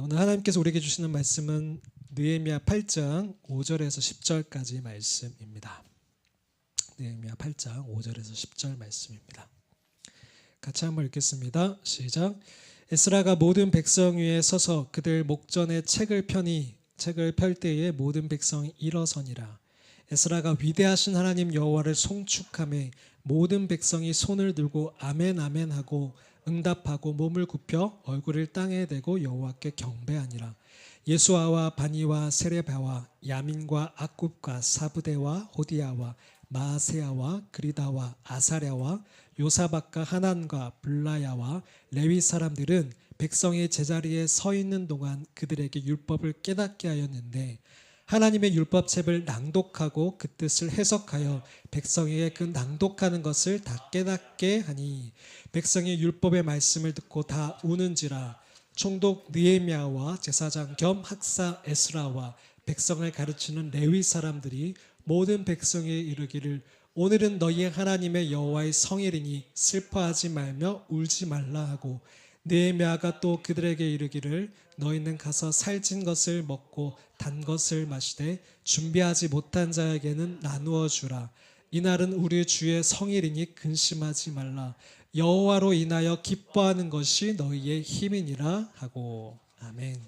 오늘 하나님께서 우리에게 주시는 말씀은 느헤미야 8장 5절에서 10절까지 말씀입니다. 느헤미야 8장 5절에서 10절 말씀입니다. 같이 한번 읽겠습니다. 시작. 에스라가 모든 백성 위에 서서 그들 목전에 책을 펴니 책을 펼 때에 모든 백성이 일어서니라. 에스라가 위대하신 하나님 여호와를 송축하며 모든 백성이 손을 들고 아멘 아멘 하고 응답하고 몸을 굽혀 얼굴을 땅에 대고 여호와께 경배하니라. 예수아와 바니와 세레바와 야민과 악굽과 사브데와 호디야와 마아세야와 그리다와 아사랴와 요사박과 하난과 블라야와 레위 사람들은 백성의 제자리에 서 있는 동안 그들에게 율법을 깨닫게 하였는데 하나님의 율법책을 낭독하고 그 뜻을 해석하여 백성에게 그 낭독하는 것을 다 깨닫게 하니 백성이 율법의 말씀을 듣고 다 우는지라. 총독 느헤미야와 제사장 겸 학사 에스라와 백성을 가르치는 레위 사람들이 모든 백성에 이르기를 오늘은 너희 하나님의 여호와의 성일이니 슬퍼하지 말며 울지 말라 하고 느헤미야가 또 그들에게 이르기를 너희는 가서 살찐 것을 먹고 단 것을 마시되 준비하지 못한 자에게는 나누어 주라. 이날은 우리 주의 성일이니 근심하지 말라. 여호와로 인하여 기뻐하는 것이 너희의 힘이니라 하고. 아멘.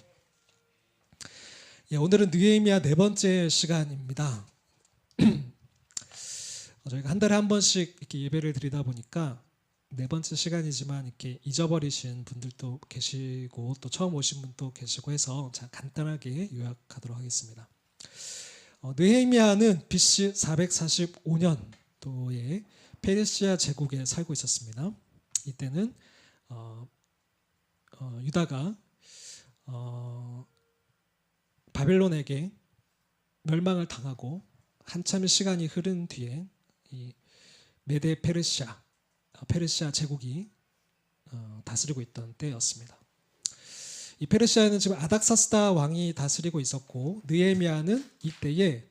오늘은 느헤미야 네 번째 시간입니다. 저희가 한 달에 한 번씩 이렇게 예배를 드리다 보니까 네 번째 시간이지만 이렇게 잊어버리신 분들도 계시고 또 처음 오신 분도 계시고 해서 간단하게 요약하도록 하겠습니다. 느헤미야는 BC 445년도에 페르시아 제국에 살고 있었습니다. 이때는 유다가 바벨론에게 멸망을 당하고 한참의 시간이 흐른 뒤에 이 메데 페르시아 제국이 다스리고 있던 때였습니다. 이 페르시아는 지금 아닥사스다 왕이 다스리고 있었고 느헤미야는 이때에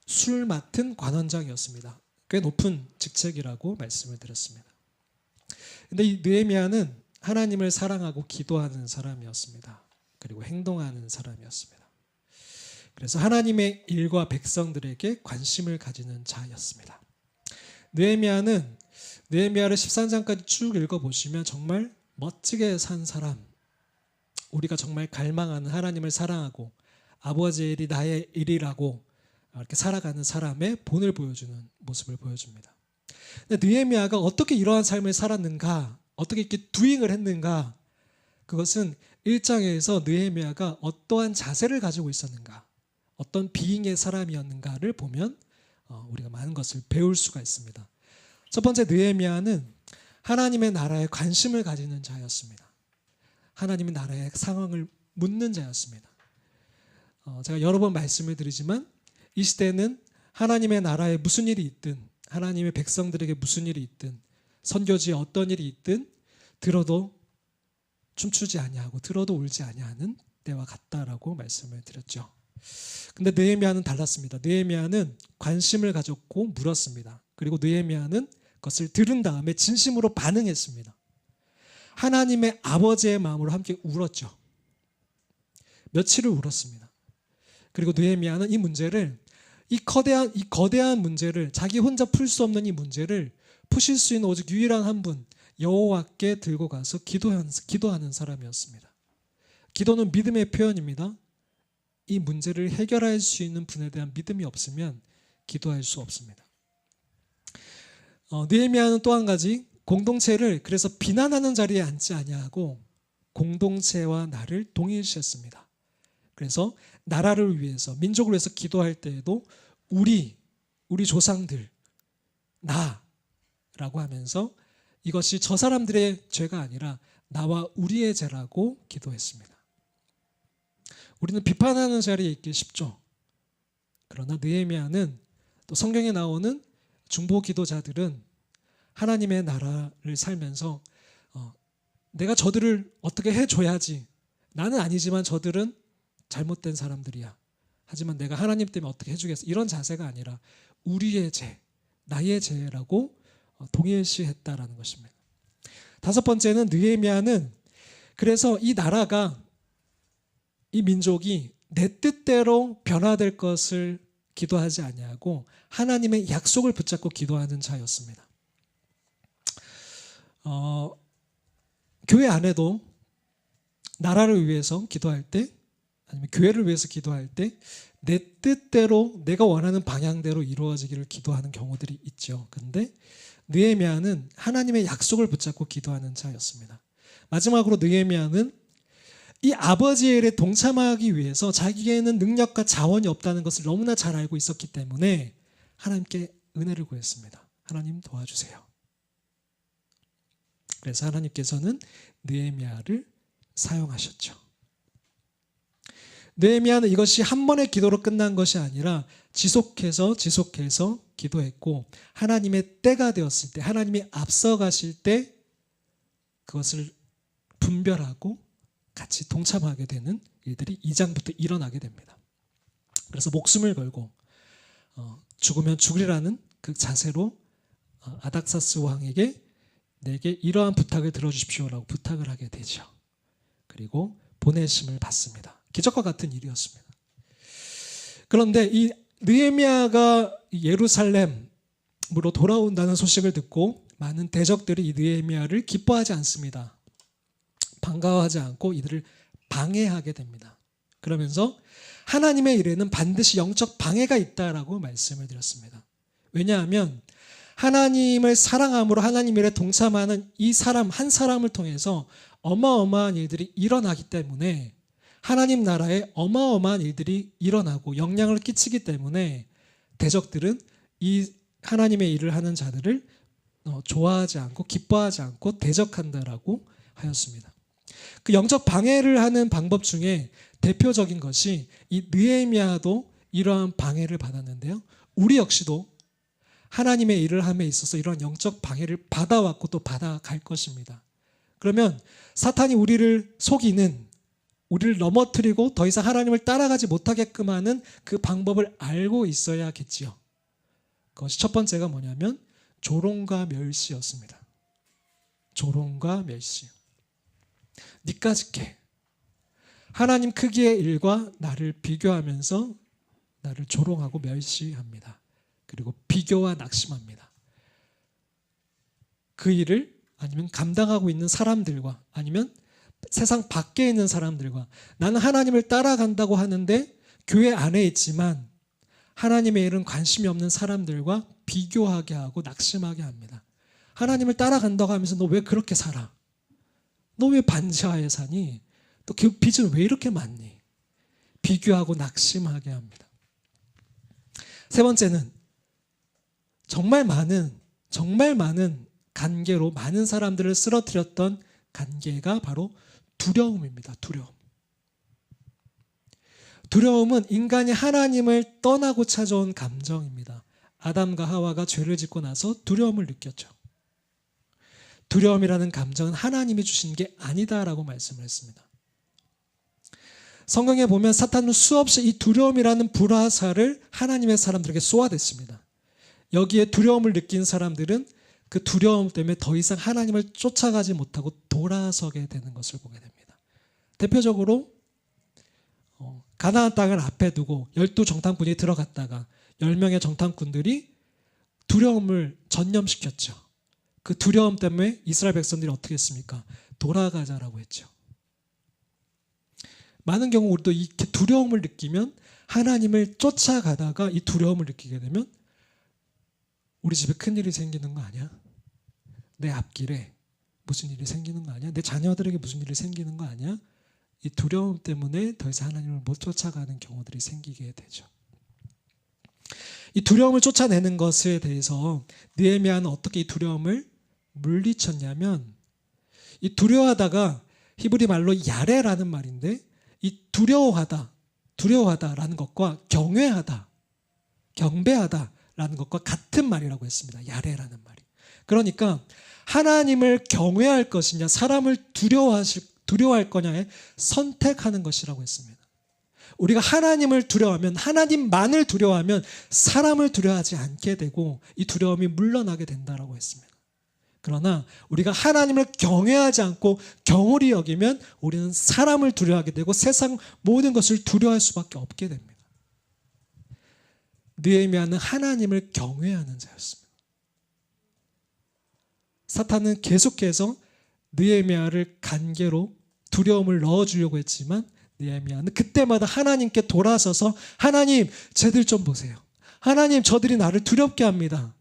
술 맡은 관원장이었습니다. 꽤 높은 직책이라고 말씀을 드렸습니다. 근데 이 느헤미야는 하나님을 사랑하고 기도하는 사람이었습니다. 그리고 행동하는 사람이었습니다. 그래서 하나님의 일과 백성들에게 관심을 가지는 자였습니다. 느헤미야를 13장까지 쭉 읽어보시면 정말 멋지게 산 사람, 우리가 정말 갈망하는 하나님을 사랑하고 아버지의 일이 나의 일이라고 이렇게 살아가는 사람의 본을 보여주는 모습을 보여줍니다. 근데 느헤미야가 어떻게 이러한 삶을 살았는가, 어떻게 이렇게 두잉을 했는가, 그것은 1장에서 느헤미야가 어떠한 자세를 가지고 있었는가, 어떤 비잉의 사람이었는가를 보면 우리가 많은 것을 배울 수가 있습니다. 첫 번째, 느헤미야는 하나님의 나라에 관심을 가지는 자였습니다. 하나님의 나라의 상황을 묻는 자였습니다. 제가 여러 번 말씀을 드리지만 이 시대는 하나님의 나라에 무슨 일이 있든, 하나님의 백성들에게 무슨 일이 있든, 선교지에 어떤 일이 있든 들어도 춤추지 아니하고 들어도 울지 아니하는 때와 같다라고 말씀을 드렸죠. 근데 느헤미야는 달랐습니다. 느헤미야는 관심을 가졌고 물었습니다. 그리고 느헤미야는 그것을 들은 다음에 진심으로 반응했습니다. 하나님의 아버지의 마음으로 함께 울었죠. 며칠을 울었습니다. 그리고 느헤미야는 이 문제를, 이 거대한 문제를, 자기 혼자 풀 수 없는 이 문제를 푸실 수 있는 오직 유일한 한 분, 여호와께 들고 가서 기도하는 사람이었습니다. 기도는 믿음의 표현입니다. 이 문제를 해결할 수 있는 분에 대한 믿음이 없으면 기도할 수 없습니다. 느헤미야는 또 한 가지, 공동체를 그래서 비난하는 자리에 앉지 아니하고 공동체와 나를 동일시했습니다. 그래서 나라를 위해서, 민족을 위해서 기도할 때에도 우리 조상들, 나라고 하면서 이것이 저 사람들의 죄가 아니라 나와 우리의 죄라고 기도했습니다. 우리는 비판하는 자리에 있기 쉽죠. 그러나 느헤미야는, 또 성경에 나오는 중보 기도자들은 하나님의 나라를 살면서 내가 저들을 어떻게 해줘야지, 나는 아니지만 저들은 잘못된 사람들이야, 하지만 내가 하나님 때문에 어떻게 해주겠어, 이런 자세가 아니라 우리의 죄, 나의 죄라고 동일시했다라는 것입니다. 다섯 번째는 느헤미야는 그래서 이 나라가 이 민족이 내 뜻대로 변화될 것을 기도하지 아니하고 하나님의 약속을 붙잡고 기도하는 자였습니다. 교회 안에도 나라를 위해서 기도할 때 아니면 교회를 위해서 기도할 때 내 뜻대로 내가 원하는 방향대로 이루어지기를 기도하는 경우들이 있죠. 그런데 느헤미야는 하나님의 약속을 붙잡고 기도하는 자였습니다. 마지막으로 느헤미야는 이 아버지의 일에 동참하기 위해서 자기에게는 능력과 자원이 없다는 것을 너무나 잘 알고 있었기 때문에 하나님께 은혜를 구했습니다. 하나님 도와주세요. 그래서 하나님께서는 느헤미야를 사용하셨죠. 느헤미야는 이것이 한 번의 기도로 끝난 것이 아니라 지속해서 기도했고 하나님의 때가 되었을 때 하나님이 앞서가실 때 그것을 분별하고 같이 동참하게 되는 일들이 2장부터 일어나게 됩니다. 그래서 목숨을 걸고 죽으면 죽으리라는 그 자세로 아닥사스 왕에게 내게 이러한 부탁을 들어주십시오라고 부탁을 하게 되죠. 그리고 보내심을 받습니다. 기적과 같은 일이었습니다. 그런데 이 느헤미야가 예루살렘으로 돌아온다는 소식을 듣고 많은 대적들이 이 느헤미야를 기뻐하지 않습니다. 반가워하지 않고 이들을 방해하게 됩니다. 그러면서 하나님의 일에는 반드시 영적 방해가 있다라고 말씀을 드렸습니다. 왜냐하면 하나님을 사랑함으로 하나님 일에 동참하는 이 사람 한 사람을 통해서 어마어마한 일들이 일어나기 때문에 하나님 나라에 어마어마한 일들이 일어나고 영향을 끼치기 때문에 대적들은 이 하나님의 일을 하는 자들을 좋아하지 않고 기뻐하지 않고 대적한다라고 하였습니다. 그 영적 방해를 하는 방법 중에 대표적인 것이 이 느헤미야도 이러한 방해를 받았는데요. 우리 역시도 하나님의 일을 함에 있어서 이러한 영적 방해를 받아왔고 또 받아갈 것입니다. 그러면 사탄이 우리를 속이는 우리를 넘어뜨리고 더 이상 하나님을 따라가지 못하게끔 하는 그 방법을 알고 있어야겠지요. 그것이 첫 번째가 뭐냐면 조롱과 멸시였습니다. 조롱과 멸시. 니까짓 게 하나님 크기의 일과 나를 비교하면서 나를 조롱하고 멸시합니다. 그리고 비교와 낙심합니다. 그 일을 아니면 감당하고 있는 사람들과 아니면 세상 밖에 있는 사람들과 나는 하나님을 따라간다고 하는데 교회 안에 있지만 하나님의 일은 관심이 없는 사람들과 비교하게 하고 낙심하게 합니다. 하나님을 따라간다고 하면서 너 왜 그렇게 살아? 너 왜 반지하에 사니? 또 그 빚은 왜 이렇게 많니? 비교하고 낙심하게 합니다. 세 번째는 정말 많은 관계로 많은 사람들을 쓰러뜨렸던 관계가 바로 두려움입니다. 두려움은 인간이 하나님을 떠나고 찾아온 감정입니다. 아담과 하와가 죄를 짓고 나서 두려움을 느꼈죠. 두려움이라는 감정은 하나님이 주신 게 아니다라고 말씀을 했습니다. 성경에 보면 사탄은 수없이 이 두려움이라는 불화살을 하나님의 사람들에게 쏘아댔습니다. 여기에 두려움을 느낀 사람들은 그 두려움 때문에 더 이상 하나님을 쫓아가지 못하고 돌아서게 되는 것을 보게 됩니다. 대표적으로 가나안 땅을 앞에 두고 12 정탐꾼이 들어갔다가 10명의 정탐꾼들이 두려움을 전념시켰죠. 그 두려움 때문에 이스라엘 백성들이 어떻게 했습니까? 돌아가자라고 했죠. 많은 경우 우리도 이렇게 두려움을 느끼면 하나님을 쫓아가다가 이 두려움을 느끼게 되면 우리 집에 큰일이 생기는 거 아니야? 내 앞길에 무슨 일이 생기는 거 아니야? 내 자녀들에게 무슨 일이 생기는 거 아니야? 이 두려움 때문에 더 이상 하나님을 못 쫓아가는 경우들이 생기게 되죠. 이 두려움을 쫓아내는 것에 대해서 느헤미야는 어떻게 이 두려움을 물리쳤냐면 이 두려워하다가 히브리 말로 야레라는 말인데 이 두려워하다라는 것과 경배하다라는 것과 같은 말이라고 했습니다. 야레라는 말이. 그러니까 하나님을 경외할 것이냐 사람을 두려워할 거냐에 선택하는 것이라고 했습니다. 우리가 하나님을 두려워하면 하나님만을 두려워하면 사람을 두려워하지 않게 되고 이 두려움이 물러나게 된다라고 했습니다. 그러나 우리가 하나님을 경외하지 않고 경홀히 여기면 우리는 사람을 두려워하게 되고 세상 모든 것을 두려워할 수밖에 없게 됩니다. 느헤미야는 하나님을 경외하는 자였습니다. 사탄은 계속해서 느헤미야를 간계로 두려움을 넣어주려고 했지만 느헤미야는 그때마다 하나님께 돌아서서 하나님, 쟤들 좀 보세요. 하나님, 저들이 나를 두렵게 합니다.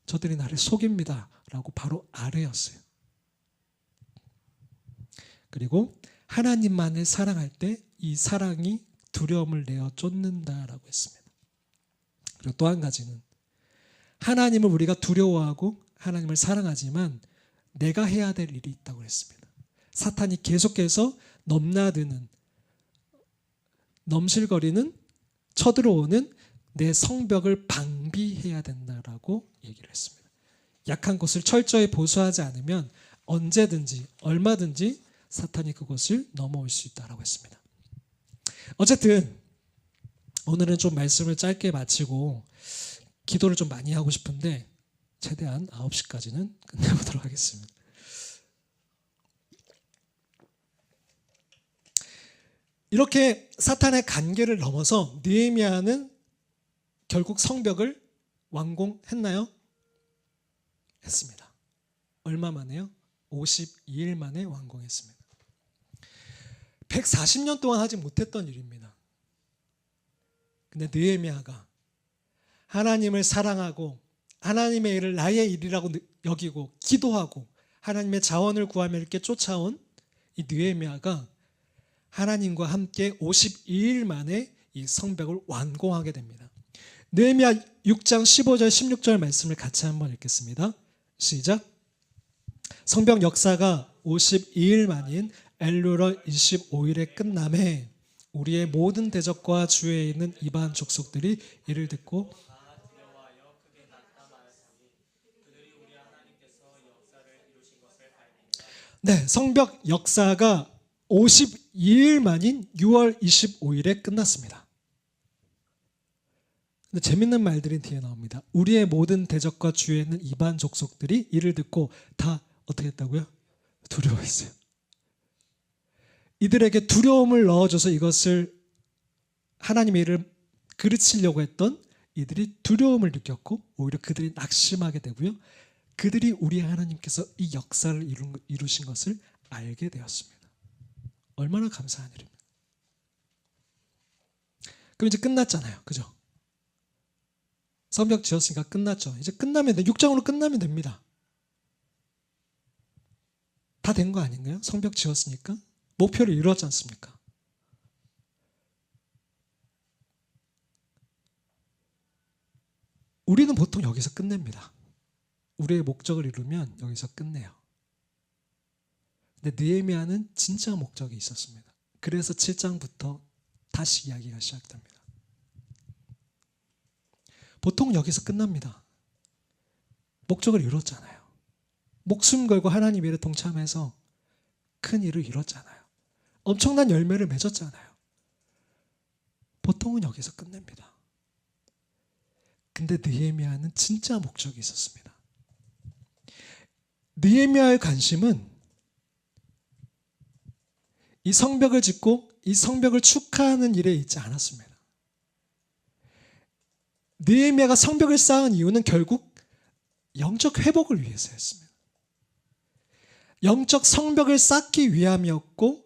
저들이 나를 속입니다. 라고 바로 아뢰었어요. 그리고 하나님만을 사랑할 때 이 사랑이 두려움을 내어 쫓는다라고 했습니다. 그리고 또 한 가지는 하나님을 우리가 두려워하고 하나님을 사랑하지만 내가 해야 될 일이 있다고 했습니다. 사탄이 계속해서 넘나드는, 넘실거리는, 쳐들어오는 내 성벽을 방비해야 된다라고 얘기를 했습니다. 약한 곳을 철저히 보수하지 않으면 언제든지 얼마든지 사탄이 그곳을 넘어올 수 있다고 했습니다. 어쨌든 오늘은 좀 말씀을 짧게 마치고 기도를 좀 많이 하고 싶은데 최대한 9시까지는 끝내보도록 하겠습니다. 이렇게 사탄의 간계를 넘어서 느헤미야는 결국 성벽을 완공했나요? 했습니다. 얼마 만에요? 52일 만에 완공했습니다. 140년 동안 하지 못했던 일입니다. 근데 느헤미야가 하나님을 사랑하고 하나님의 일을 나의 일이라고 여기고 기도하고 하나님의 자원을 구하며 이렇게 쫓아온 이 느헤미야가 하나님과 함께 52일 만에 이 성벽을 완공하게 됩니다. 느헤미야 6장 15절 16절 말씀을 같이 한번 읽겠습니다. 시작. 성벽 역사가 52일 만인 엘루럴 25일에 끝남에 우리의 모든 대적과 주위에 있는 이방 족속들이 이를 듣고 네, 성벽 역사가 52일 만인 6월 25일에 끝났습니다. 근데 재밌는 말들이 뒤에 나옵니다. 우리의 모든 대적과 주위에 있는 이방 족속들이 이를 듣고 다 어떻게 했다고요? 두려워했어요. 이들에게 두려움을 넣어줘서 이것을 하나님의 일을 그르치려고 했던 이들이 두려움을 느꼈고 오히려 그들이 낙심하게 되고요. 그들이 우리 하나님께서 이 역사를 이루신 것을 알게 되었습니다. 얼마나 감사한 일입니까? 그럼 이제 끝났잖아요. 그죠? 성벽 지었으니까 끝났죠. 이제 끝나면 6장으로 끝나면 됩니다. 다 된 거 아닌가요? 성벽 지었으니까 목표를 이루었지 않습니까? 우리는 보통 여기서 끝냅니다. 우리의 목적을 이루면 여기서 끝내요. 근데 느헤미야는 진짜 목적이 있었습니다. 그래서 7장부터 다시 이야기가 시작됩니다. 보통 여기서 끝납니다. 목적을 이뤘잖아요. 목숨 걸고 하나님 일에 동참해서 큰 일을 이뤘잖아요. 엄청난 열매를 맺었잖아요. 보통은 여기서 끝냅니다. 근데 느헤미야는 진짜 목적이 있었습니다. 느헤미야의 관심은 이 성벽을 짓고 이 성벽을 축하하는 일에 있지 않았습니다. 느헤미야가 성벽을 쌓은 이유는 결국 영적 회복을 위해서였습니다. 영적 성벽을 쌓기 위함이었고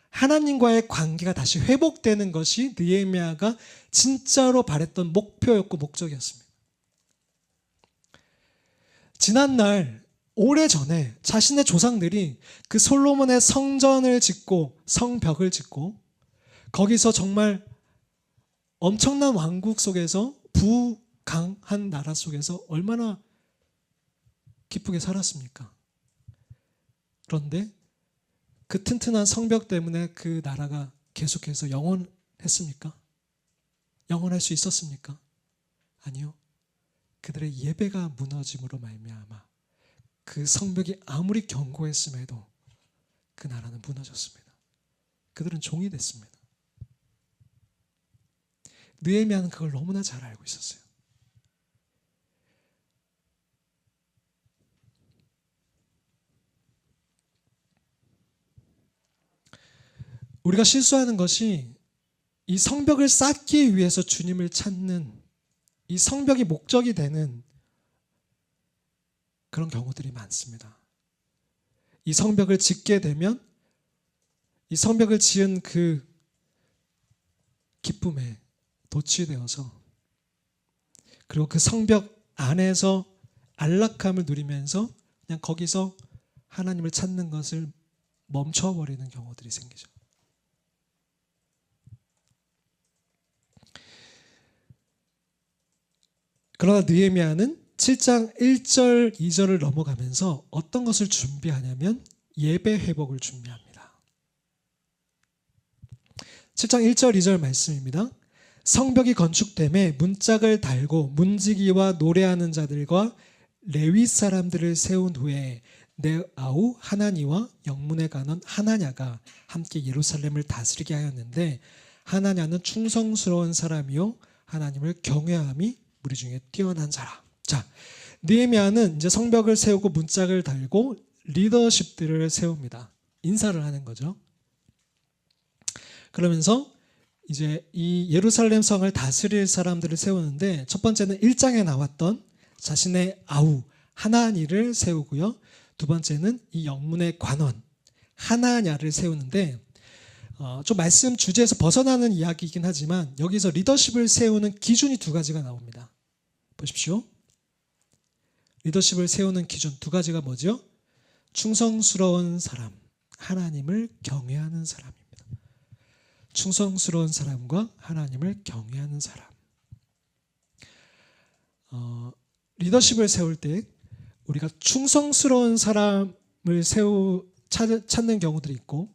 하나님과의 관계가 다시 회복되는 것이 느헤미야가 진짜로 바랬던 목표였고 목적이었습니다. 지난날 오래전에 자신의 조상들이 그 솔로몬의 성전을 짓고 성벽을 짓고 거기서 정말 엄청난 왕국 속에서 부강한 나라 속에서 얼마나 기쁘게 살았습니까? 그런데 그 튼튼한 성벽 때문에 그 나라가 계속해서 영원했습니까? 영원할 수 있었습니까? 아니요. 그들의 예배가 무너짐으로 말미암아 그 성벽이 아무리 견고했음에도 그 나라는 무너졌습니다. 그들은 종이 됐습니다. 느헤미야는 그걸 너무나 잘 알고 있었어요. 우리가 실수하는 것이 이 성벽을 쌓기 위해서 주님을 찾는, 이 성벽이 목적이 되는 그런 경우들이 많습니다. 이 성벽을 짓게 되면 이 성벽을 지은 그 기쁨에 도취되어서, 그리고 그 성벽 안에서 안락함을 누리면서 그냥 거기서 하나님을 찾는 것을 멈춰버리는 경우들이 생기죠. 그러나 느헤미야는 7장 1절 2절을 넘어가면서 어떤 것을 준비하냐면 예배 회복을 준비합니다. 7장 1절 2절 말씀입니다. 성벽이 건축됨에 문짝을 달고 문지기와 노래하는 자들과 레위 사람들을 세운 후에 내 아우 하나니와 영문의 간원 하나냐가 함께 예루살렘을 다스리게 하였는데, 하나냐는 충성스러운 사람이요 하나님을 경외함이 무리 중에 뛰어난 자라. 자, 느헤미야는 이제 성벽을 세우고 문짝을 달고 리더십들을 세웁니다. 인사를 하는 거죠. 그러면서 이제 이 예루살렘 성을 다스릴 사람들을 세우는데, 첫 번째는 1장에 나왔던 자신의 아우 하나니를 세우고요. 두 번째는 이 영문의 관원 하나냐를 세우는데, 좀 말씀 주제에서 벗어나는 이야기이긴 하지만 여기서 리더십을 세우는 기준이 두 가지가 나옵니다. 보십시오. 리더십을 세우는 기준 두 가지가 뭐죠? 충성스러운 사람, 하나님을 경외하는 사람입니다. 충성스러운 사람과 하나님을 경외하는 사람. 리더십을 세울 때 우리가 충성스러운 사람을 찾는 경우들이 있고,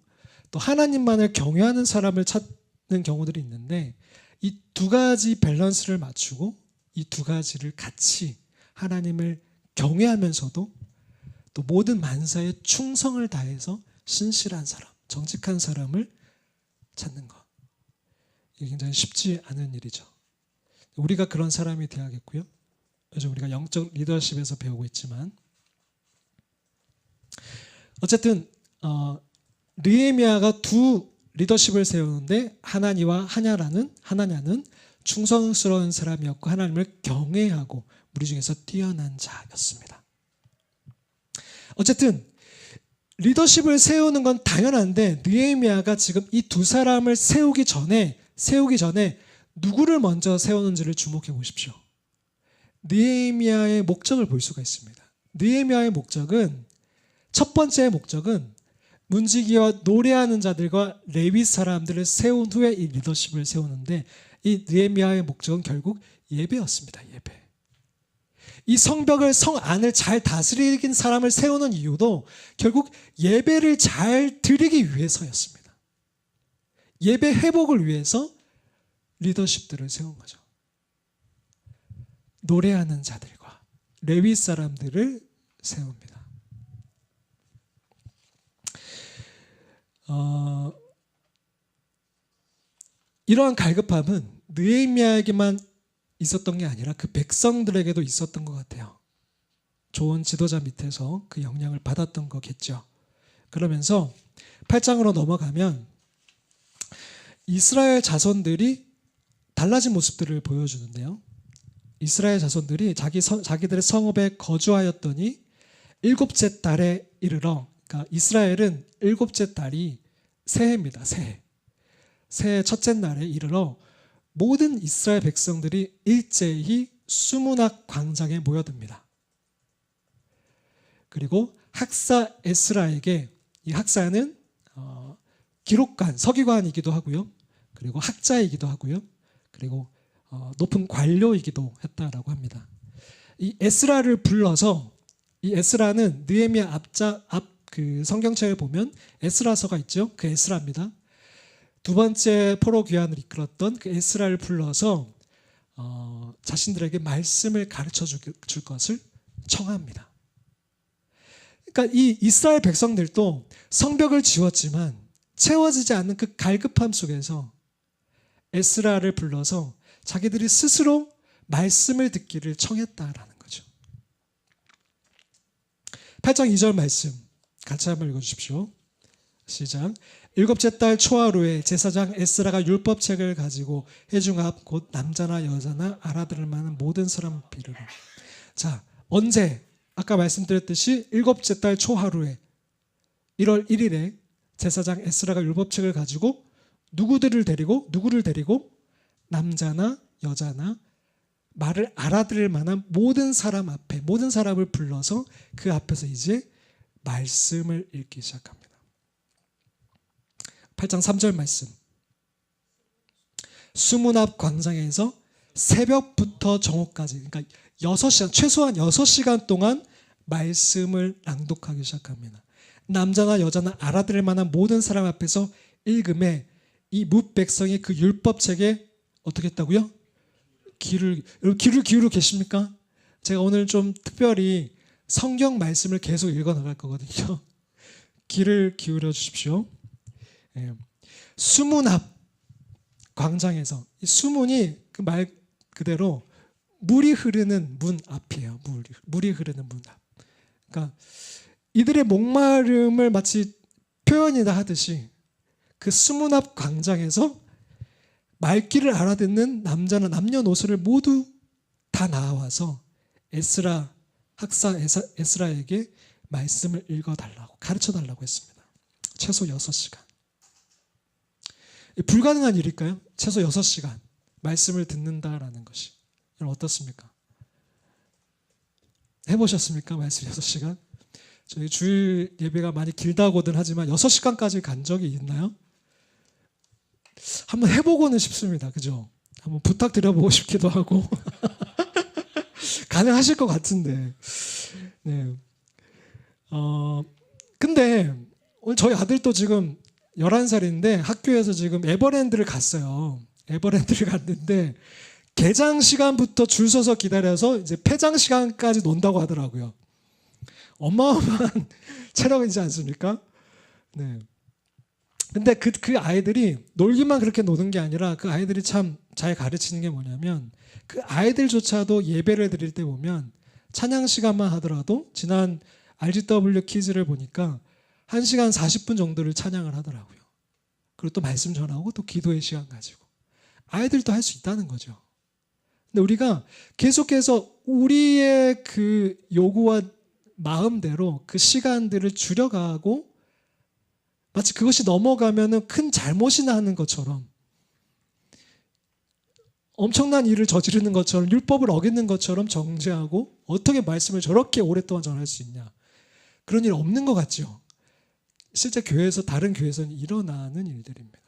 또 하나님만을 경외하는 사람을 찾는 경우들이 있는데, 이 두 가지 밸런스를 맞추고 이 두 가지를 같이 하나님을 경외하면서도 또 모든 만사에 충성을 다해서 신실한 사람, 정직한 사람을 찾는 것. 이게 굉장히 쉽지 않은 일이죠. 우리가 그런 사람이 되어야겠고요. 요즘 우리가 영적 리더십에서 배우고 있지만, 어쨌든 느헤미야가 두 리더십을 세우는데, 하나냐는 충성스러운 사람이었고 하나님을 경외하고 무리 중에서 뛰어난 자였습니다. 어쨌든 리더십을 세우는 건 당연한데, 느헤미야가 지금 이 두 사람을 세우기 전에 누구를 먼저 세우는지를 주목해 보십시오. 느헤미야의 목적을 볼 수가 있습니다. 느헤미야의 목적은, 첫 번째 목적은 문지기와 노래하는 자들과 레위 사람들을 세운 후에 이 리더십을 세우는데, 이 느헤미야의 목적은 결국 예배였습니다. 예배. 이 성벽을, 성 안을 잘 다스리는 사람을 세우는 이유도 결국 예배를 잘 드리기 위해서였습니다. 예배 회복을 위해서 리더십들을 세운 거죠. 노래하는 자들과 레위 사람들을 세웁니다. 이러한 갈급함은 느헤미야에게만 있었던 게 아니라 그 백성들에게도 있었던 것 같아요. 좋은 지도자 밑에서 그 영향을 받았던 거겠죠. 그러면서 8장으로 넘어가면 이스라엘 자손들이 달라진 모습들을 보여주는데요. 이스라엘 자손들이 자기들의 성읍에 거주하였더니 일곱째 달에 이르러, 그러니까 이스라엘은 일곱째 달이 새해입니다. 새해 첫째 날에 이르러 모든 이스라엘 백성들이 일제히 수문학 광장에 모여듭니다. 그리고 학사 에스라에게, 이 학사는 기록관, 서기관이기도 하고요. 그리고 학자이기도 하고요. 그리고 높은 관료이기도 했다라고 합니다. 이 에스라를 불러서, 이 에스라는 느헤미야 앞 그 성경책을 보면 에스라서가 있죠. 그 에스라입니다. 두 번째 포로 귀환을 이끌었던 그 에스라를 불러서 자신들에게 말씀을 가르쳐 줄 것을 청합니다. 그러니까 이 이스라엘 백성들도 성벽을 지었지만 채워지지 않는 그 갈급함 속에서 에스라를 불러서 자기들이 스스로 말씀을 듣기를 청했다라는 거죠. 8장 2절 말씀 같이 한번 읽어주십시오. 시작. 일곱째 달 초하루에 제사장 에스라가 율법책을 가지고 회중 앞 곧 남자나 여자나 알아들을 만한 모든 사람 앞에 이르러. 자, 언제? 아까 말씀드렸듯이 일곱째 달 초하루에 1월 1일에 제사장 에스라가 율법책을 가지고 누구를 데리고 남자나 여자나 말을 알아들을 만한 모든 사람 앞에, 모든 사람을 불러서 그 앞에서 이제 말씀을 읽기 시작합니다. 8장 3절 말씀. 수문 앞 광장에서 새벽부터 정오까지, 그러니까 6시간, 최소한 6시간 동안 말씀을 낭독하기 시작합니다. 남자나 여자나 알아들을 만한 모든 사람 앞에서 읽음에 이 뭇 백성이 그 율법책에 어떻게 했다고요? 귀를 기울여 계십니까? 제가 오늘 좀 특별히 성경 말씀을 계속 읽어 나갈 거거든요. 귀를 기울여 주십시오. 수문 앞 광장에서, 이 수문이 그 말 그대로 물이 흐르는 문 앞이에요. 물이 흐르는 문 앞. 그러니까 이들의 목마름을 마치 표현이다 하듯이 그 수문 앞 광장에서 말귀를 알아듣는 남자나 남녀노소를 모두 다 나와서 에스라 학사 에스라에게 말씀을 읽어달라고, 가르쳐달라고 했습니다. 최소 6시간. 불가능한 일일까요? 최소 6시간 말씀을 듣는다라는 것이. 여러분 어떻습니까? 해보셨습니까? 말씀 6시간? 저희 주일 예배가 많이 길다고는 하지만 6시간까지 간 적이 있나요? 한번 해보고는 싶습니다. 그죠? 한번 부탁드려보고 싶기도 하고 가능하실 것 같은데. 네. 근데 오늘 저희 아들도 지금 11살인데 학교에서 지금 에버랜드를 갔어요. 에버랜드를 갔는데 개장 시간부터 줄 서서 기다려서 이제 폐장 시간까지 논다고 하더라고요. 어마어마한 체력이지 않습니까? 네. 근데 그 아이들이 놀기만 그렇게 노는 게 아니라 그 아이들이 참 잘 가르치는 게 뭐냐면 그 아이들조차도 예배를 드릴 때 보면 찬양 시간만 하더라도 지난 RGW 키즈를 보니까 1시간 40분 정도를 찬양을 하더라고요. 그리고 또 말씀 전하고 또 기도의 시간 가지고 아이들도 할 수 있다는 거죠. 근데 우리가 계속해서 우리의 그 요구와 마음대로 그 시간들을 줄여가고 마치 그것이 넘어가면은 큰 잘못이 나는 것처럼, 엄청난 일을 저지르는 것처럼, 율법을 어기는 것처럼 정죄하고 어떻게 말씀을 저렇게 오랫동안 전할 수 있냐, 그런 일 없는 것 같죠. 실제 교회에서, 다른 교회에서는 일어나는 일들입니다.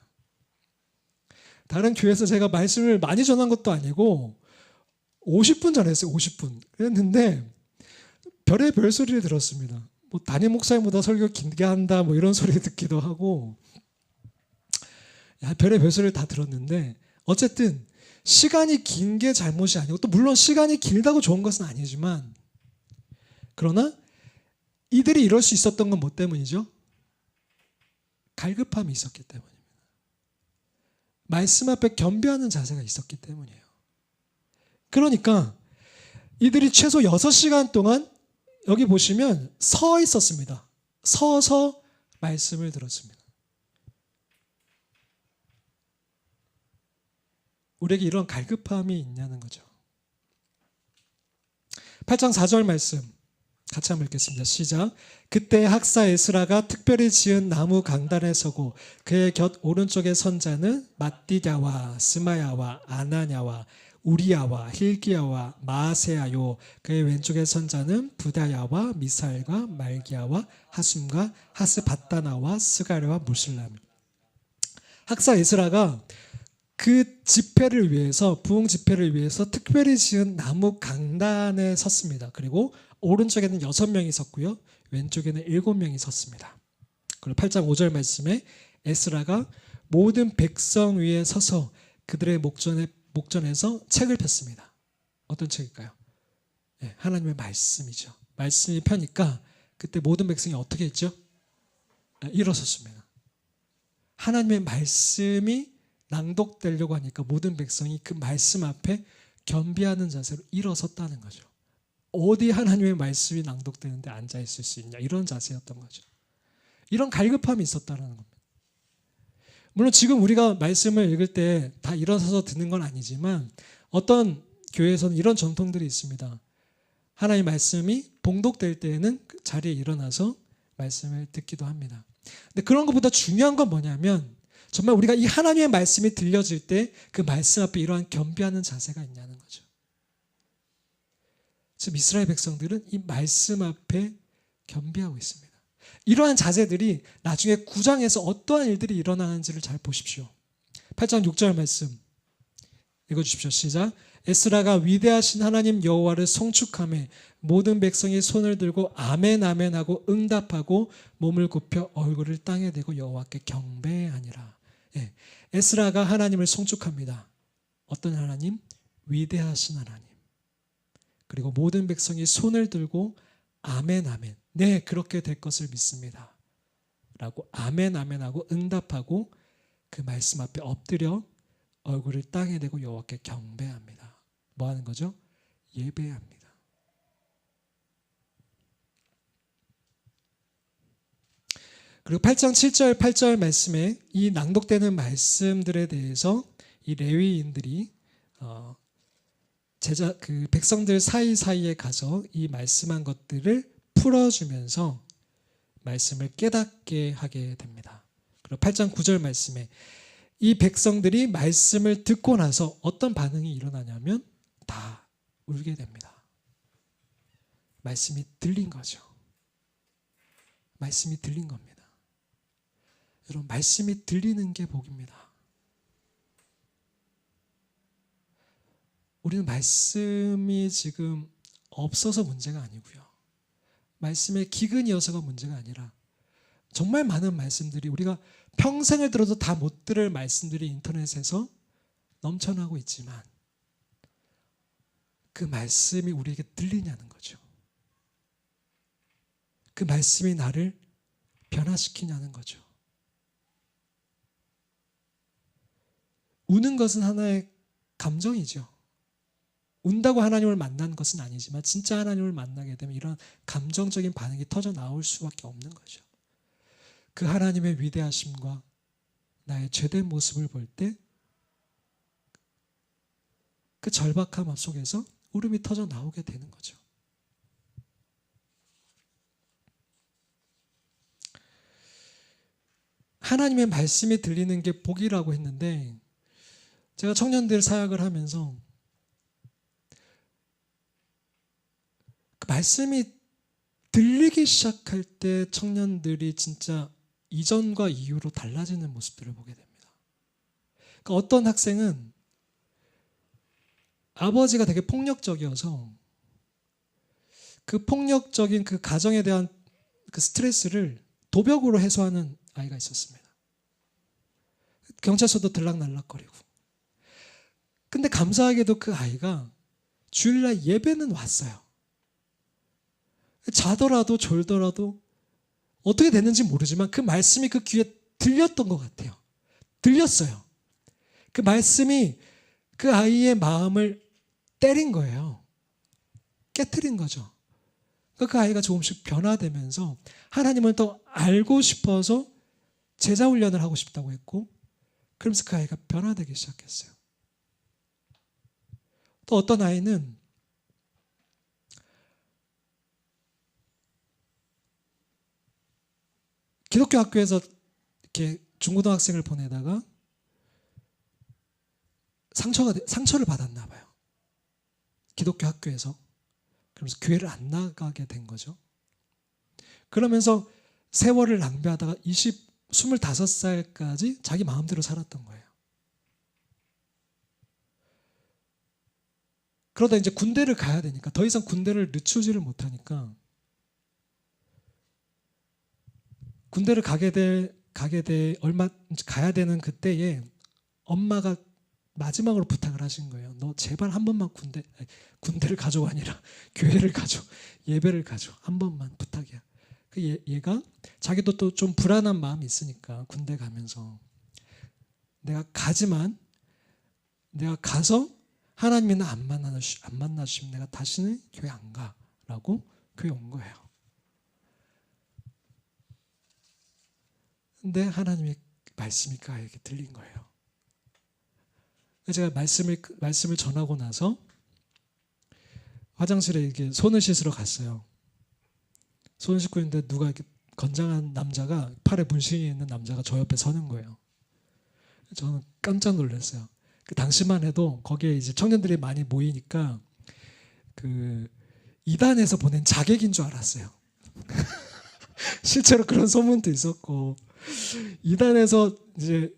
다른 교회에서 제가 말씀을 많이 전한 것도 아니고 50분 전했어요. 50분 그랬는데 별의별 소리를 들었습니다. 뭐 담임 목사님보다 설교 길게 한다 뭐 이런 소리 듣기도 하고, 별의별 소리를 다 들었는데 어쨌든 시간이 긴 게 잘못이 아니고, 또 물론 시간이 길다고 좋은 것은 아니지만, 그러나 이들이 이럴 수 있었던 건 뭐 때문이죠? 갈급함이 있었기 때문입니다. 말씀 앞에 겸비하는 자세가 있었기 때문이에요. 그러니까 이들이 최소 6시간 동안 여기 보시면 서 있었습니다. 서서 말씀을 들었습니다. 우리에게 이런 갈급함이 있냐는 거죠. 8장 4절 말씀 같이 한번 읽겠습니다. 시작. 그때 학사 에스라가 특별히 지은 나무 강단에 서고 그의 곁 오른쪽에 선 자는 mat디야와 스마야와 아나냐와 우리야와 힐기야와 마아세야요, 그의 왼쪽에 선 자는 부다야와 미사엘과 말기야와 하숨과 하스바다나와 스가랴와 물실람. 학사 에스라가 그 집회를 위해서, 부흥 집회를 위해서 특별히 지은 나무 강단에 섰습니다. 그리고 오른쪽에는 6명이 섰고요, 왼쪽에는 7명이 섰습니다. 그리고 8장 5절 말씀에 에스라가 모든 백성 위에 서서 그들의 목전에서 책을 폈습니다. 어떤 책일까요? 네, 하나님의 말씀이죠. 말씀이 펴니까 그때 모든 백성이 어떻게 했죠? 일어섰습니다. 하나님의 말씀이 낭독되려고 하니까 모든 백성이 그 말씀 앞에 겸비하는 자세로 일어섰다는 거죠. 어디 하나님의 말씀이 낭독되는데 앉아있을 수 있냐, 이런 자세였던 거죠. 이런 갈급함이 있었다는 겁니다. 물론 지금 우리가 말씀을 읽을 때 다 일어서서 듣는 건 아니지만 어떤 교회에서는 이런 전통들이 있습니다. 하나님의 말씀이 봉독될 때에는 그 자리에 일어나서 말씀을 듣기도 합니다. 근데 그런 것보다 중요한 건 뭐냐면 정말 우리가 이 하나님의 말씀이 들려질 때 그 말씀 앞에 이러한 겸비하는 자세가 있냐는 거죠. 지금 이스라엘 백성들은 이 말씀 앞에 겸비하고 있습니다. 이러한 자세들이 나중에 9장에서 어떠한 일들이 일어나는지를 잘 보십시오. 8장 6절 말씀 읽어주십시오. 시작. 에스라가 위대하신 하나님 여호와를 송축하며 모든 백성이 손을 들고 아멘 아멘 하고 응답하고 몸을 굽혀 얼굴을 땅에 대고 여호와께 경배하니라. 예, 에스라가 하나님을 송축합니다. 어떤 하나님? 위대하신 하나님. 그리고 모든 백성이 손을 들고 아멘 아멘. 네, 그렇게 될 것을 믿습니다. 라고 아멘 아멘 하고 응답하고 그 말씀 앞에 엎드려 얼굴을 땅에 대고 여호와께 경배합니다. 뭐 하는 거죠? 예배합니다. 그리고 8장 7절 8절 말씀에 이 낭독되는 말씀들에 대해서 이 레위인들이 그 백성들 사이사이에 가서 이 말씀한 것들을 풀어주면서 말씀을 깨닫게 하게 됩니다. 그리고 8장 9절 말씀에 이 백성들이 말씀을 듣고 나서 어떤 반응이 일어나냐면 다 울게 됩니다. 말씀이 들린 거죠. 말씀이 들린 겁니다. 여러분, 말씀이 들리는 게 복입니다. 우리는 말씀이 지금 없어서 문제가 아니고요. 말씀에 기근이어서가 문제가 아니라 정말 많은 말씀들이 우리가 평생을 들어도 다 못 들을 말씀들이 인터넷에서 넘쳐나고 있지만 그 말씀이 우리에게 들리냐는 거죠. 그 말씀이 나를 변화시키냐는 거죠. 우는 것은 하나의 감정이죠. 운다고 하나님을 만난 것은 아니지만 진짜 하나님을 만나게 되면 이런 감정적인 반응이 터져 나올 수밖에 없는 거죠. 그 하나님의 위대하심과 나의 죄된 모습을 볼 때 그 절박함 속에서 울음이 터져 나오게 되는 거죠. 하나님의 말씀이 들리는 게 복이라고 했는데 제가 청년들 사역을 하면서 그 말씀이 들리기 시작할 때 청년들이 진짜 이전과 이후로 달라지는 모습들을 보게 됩니다. 그러니까 어떤 학생은 아버지가 되게 폭력적이어서 그 폭력적인 그 가정에 대한 그 스트레스를 도벽으로 해소하는 아이가 있었습니다. 경찰서도 들락날락거리고. 근데 감사하게도 그 아이가 주일날 예배는 왔어요. 자더라도 졸더라도 어떻게 됐는지 모르지만 그 말씀이 그 귀에 들렸던 것 같아요. 들렸어요. 그 말씀이 그 아이의 마음을 때린 거예요. 깨트린 거죠. 그 아이가 조금씩 변화되면서 하나님을 더 알고 싶어서 제자 훈련을 하고 싶다고 했고 그러면서 그 아이가 변화되기 시작했어요. 또 어떤 아이는 기독교 학교에서 이렇게 중고등학생을 보내다가 상처를 받았나 봐요. 기독교 학교에서. 그러면서 교회를 안 나가게 된 거죠. 그러면서 세월을 낭비하다가 25살까지 자기 마음대로 살았던 거예요. 그러다 이제 군대를 가야 되니까 더 이상 군대를 늦추지를 못하니까 군대를 가야 되는 그때에 엄마가 마지막으로 부탁을 하신 거예요. 너 제발 한 번만 군대를 가져가 아니라 교회를 가져, 예배를 가져. 한 번만 부탁이야. 얘가 자기도 또 좀 불안한 마음이 있으니까 군대 가면서 내가 가서 하나님이 나 안 만나주시면 내가 다시는 교회 안 가라고 교회 온 거예요. 근데 하나님이 말씀이 그 아이에게 들린 거예요. 제가 말씀을 전하고 나서 화장실에 이렇게 손을 씻으러 갔어요. 손을 씻고 있는데 누가 이렇게 건장한 남자가, 팔에 문신이 있는 남자가 저 옆에 서는 거예요. 저는 깜짝 놀랐어요. 그 당시만 해도 거기에 이제 청년들이 많이 모이니까 그 이단에서 보낸 자객인 줄 알았어요. 실제로 그런 소문도 있었고, 이단에서 이제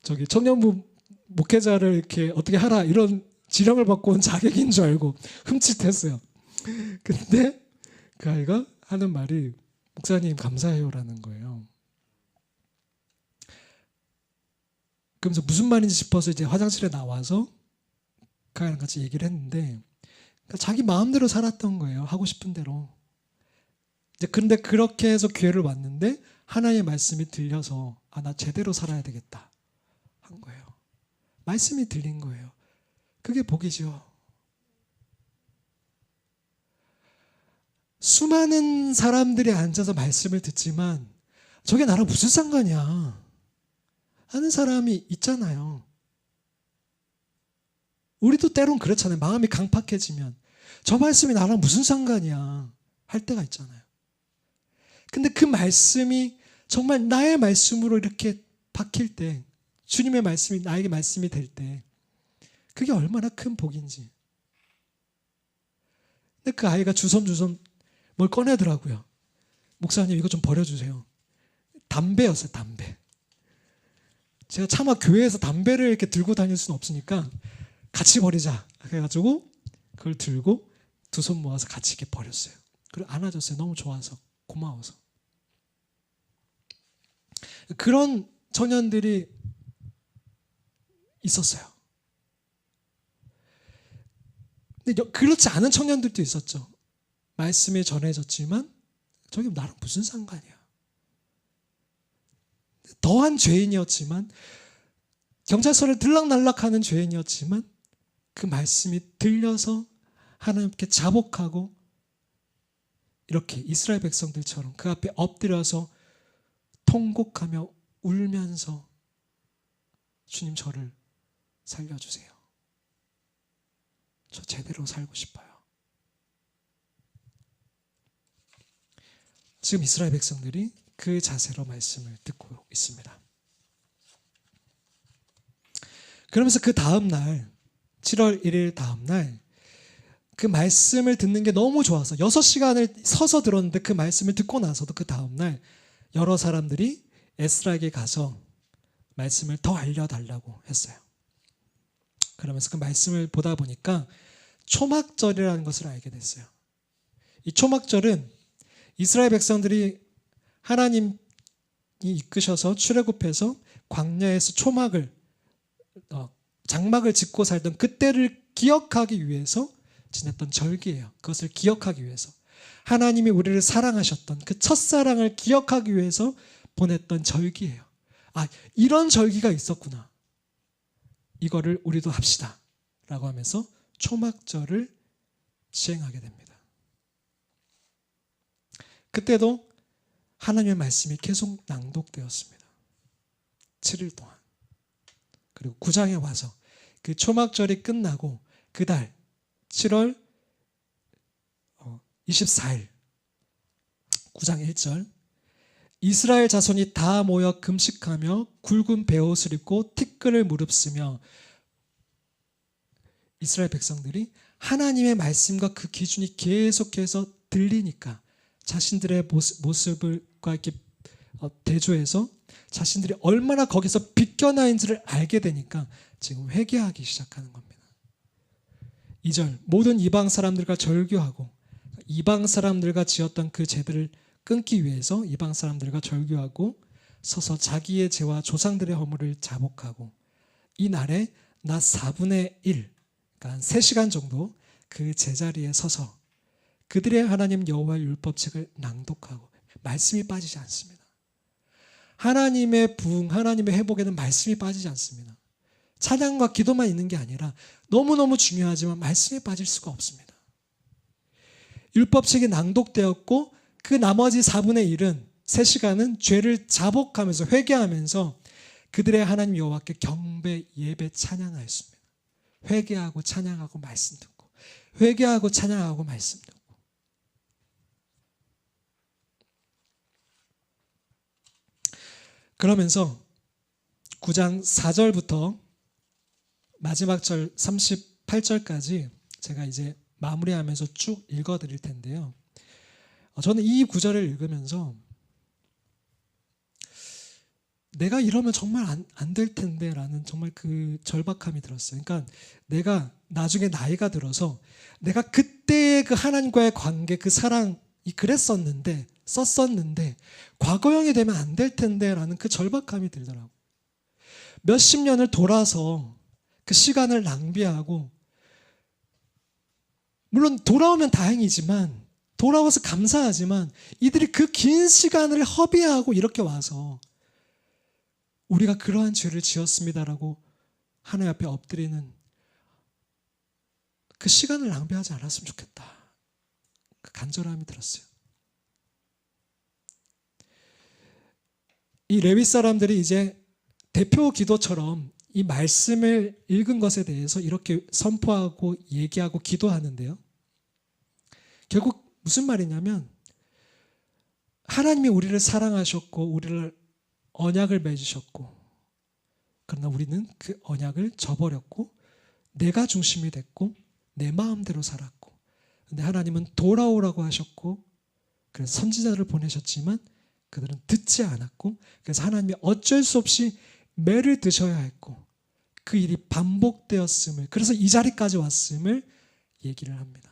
저기 청년부 목회자를 이렇게 어떻게 하라 이런 지령을 받고 온 자객인 줄 알고 흠칫했어요. 근데 그 아이가 하는 말이 목사님 감사해요라는 거예요. 그러면서 무슨 말인지 싶어서 이제 화장실에 나와서 그 아이랑 같이 얘기를 했는데, 그러니까 자기 마음대로 살았던 거예요. 하고 싶은 대로. 이제 근데 그렇게 해서 교회를 왔는데 하나님의 말씀이 들려서 나 제대로 살아야 되겠다 한 거예요. 말씀이 들린 거예요. 그게 복이죠. 수많은 사람들이 앉아서 말씀을 듣지만 저게 나랑 무슨 상관이야 하는 사람이 있잖아요. 우리도 때론 그렇잖아요. 마음이 강팍해지면 저 말씀이 나랑 무슨 상관이야 할 때가 있잖아요. 근데 그 말씀이 정말 나의 말씀으로 이렇게 박힐 때, 주님의 말씀이 나에게 말씀이 될 때 그게 얼마나 큰 복인지. 근데 그 아이가 주섬주섬 뭘 꺼내더라고요. 목사님 이거 좀 버려주세요. 담배였어요. 담배. 제가 차마 교회에서 담배를 이렇게 들고 다닐 수는 없으니까 같이 버리자 해가지고 그걸 들고 두 손 모아서 같이 이렇게 버렸어요. 그리고 안아줬어요. 너무 좋아서, 고마워서. 그런 청년들이 있었어요. 근데 그렇지 않은 청년들도 있었죠. 말씀이 전해졌지만 저게 나랑 무슨 상관이야. 더한 죄인이었지만, 경찰서를 들락날락하는 죄인이었지만 그 말씀이 들려서 하나님께 자복하고 이렇게 이스라엘 백성들처럼 그 앞에 엎드려서 통곡하며 울면서 주님 저를 살려주세요. 저 제대로 살고 싶어요. 지금 이스라엘 백성들이 그 자세로 말씀을 듣고 있습니다. 그러면서 그 다음 날, 7월 1일 다음 날, 그 말씀을 듣는 게 너무 좋아서 6시간을 서서 들었는데 그 말씀을 듣고 나서도 그 다음 날 여러 사람들이 에스라에게 가서 말씀을 더 알려달라고 했어요. 그러면서 그 말씀을 보다 보니까 초막절이라는 것을 알게 됐어요. 이 초막절은 이스라엘 백성들이 하나님이 이끄셔서 출애굽해서 광야에서 장막을 짓고 살던 그때를 기억하기 위해서 지냈던 절기예요. 그것을 기억하기 위해서, 하나님이 우리를 사랑하셨던 그 첫사랑을 기억하기 위해서 보냈던 절기예요. 이런 절기가 있었구나, 이거를 우리도 합시다 라고 하면서 초막절을 시행하게 됩니다. 그때도 하나님의 말씀이 계속 낭독되었습니다. 7일 동안. 그리고 9장에 와서 그 초막절이 끝나고 그달 7월 24일 9장 1절, 이스라엘 자손이 다 모여 금식하며 굵은 베옷을 입고 티끌을 무릅쓰며, 이스라엘 백성들이 하나님의 말씀과 그 기준이 계속해서 들리니까 자신들의 모습과 이렇게 대조해서 자신들이 얼마나 거기서 비껴나 있는지를 알게 되니까 지금 회개하기 시작하는 겁니다. 2절, 모든 이방 사람들과 절교하고, 이방 사람들과 지었던 그 제들을 끊기 위해서 이방 사람들과 절교하고 서서 자기의 죄와 조상들의 허물을 자복하고, 이 날에 낮 4분의 1, 그러니까 한 3시간 정도 그 제자리에 서서 그들의 하나님 여호와의 율법책을 낭독하고, 말씀이 빠지지 않습니다. 하나님의 부흥, 하나님의 회복에는 말씀이 빠지지 않습니다. 찬양과 기도만 있는 게 아니라 너무너무 중요하지만 말씀이 빠질 수가 없습니다. 율법책이 낭독되었고 그 나머지 4분의 1은 3시간은 죄를 자복하면서 회개하면서 그들의 하나님 여호와께 경배, 예배, 찬양하였습니다. 회개하고 찬양하고 말씀 듣고, 회개하고 찬양하고 말씀 듣고. 그러면서 9장 4절부터 마지막 절 38절까지 제가 이제 마무리하면서 쭉 읽어드릴 텐데요. 저는 이 구절을 읽으면서 내가 이러면 정말 안 될 텐데 라는 정말 그 절박함이 들었어요. 그러니까 내가 나중에 나이가 들어서 내가 그때의 그 하나님과의 관계, 그 사랑이 그랬었는데, 썼었는데 과거형이 되면 안 될 텐데 라는 그 절박함이 들더라고요. 몇십 년을 돌아서 그 시간을 낭비하고, 물론 돌아오면 다행이지만, 돌아와서 감사하지만 이들이 그 긴 시간을 허비하고 이렇게 와서 우리가 그러한 죄를 지었습니다라고 하나님 앞에 엎드리는 그 시간을 낭비하지 않았으면 좋겠다. 그 간절함이 들었어요. 이 레위 사람들이 이제 대표 기도처럼 이 말씀을 읽은 것에 대해서 이렇게 선포하고 얘기하고 기도하는데요. 결국 무슨 말이냐면 하나님이 우리를 사랑하셨고 우리를 언약을 맺으셨고, 그러나 우리는 그 언약을 저버렸고 내가 중심이 됐고 내 마음대로 살았고, 근데 하나님은 돌아오라고 하셨고 그래서 선지자를 보내셨지만 그들은 듣지 않았고, 그래서 하나님이 어쩔 수 없이 매를 드셔야 했고 그 일이 반복되었음을, 그래서 이 자리까지 왔음을 얘기를 합니다.